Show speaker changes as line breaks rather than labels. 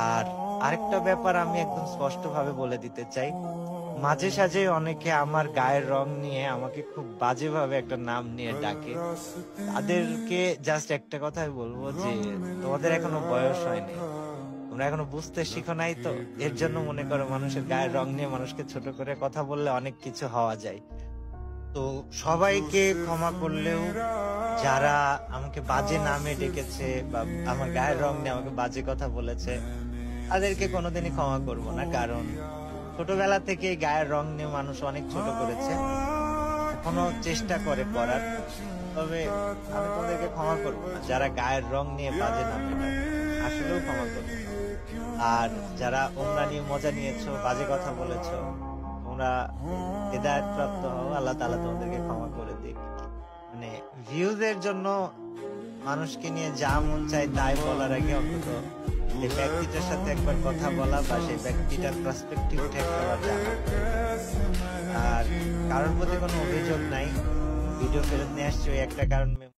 আর আরেকটা ব্যাপার আমি একদম স্পষ্টভাবে বলে দিতে চাই, মাঝে সাঝে অনেকে আমার গায়ের রং নিয়ে আমাকে খুব বাজেভাবে একটা নাম নিয়ে ডাকে। তাদেরকে জাস্ট একটা কথাই বলবো যে, তোমাদের এখনো বয়স হয়নি। তোমরা এখনো বুঝতে শিখো নাই তো। এর জন্য মনে করো মানুষের গায়ের রং নিয়ে মানুষকে ছোট করে কথা বললে অনেক কিছু হওয়া যায়। তো সবাইকে ক্ষমা করলেও যারা আমাকে বাজে নামে ডেকেছে বা আমার গায়ের রং নিয়ে আমাকে বাজে কথা বলেছে, তাদেরকে কোনোদিনই ক্ষমা করব না। কারণ ছোটবেলা থেকে গায়ের রং নিয়ে মানুষ অনেক ছোট করেছে। এখনো চেষ্টা করে করার। তবে আমি তোমাদেরকে ক্ষমা করব না। যারা গায়ের রং নিয়ে বাজে নামে ডাকে, আসলেও ক্ষমা করব না। আর যারা ওমরা নিয়ে মজা নিয়েছো, বাজে কথা বলেছো, তোমরা হেদায়েত প্রাপ্ত হও। আল্লাহ তাআলা তোমাদেরকে ক্ষমা করে দিক। মানে ভিউজ এর জন্য মানুষকে নিয়ে যা মন চায় তাই বলার আগে অন্তত এই ব্যক্তিটার সাথে একবার কথা বলা বা সেই ব্যক্তিটার পার্সপেক্টিভ একটা বার জানা। আর কারোর প্রতি কোনো অভিযোগ নাই। ভিডিও ফেরত নিয়ে আসছি ওই একটা কারণ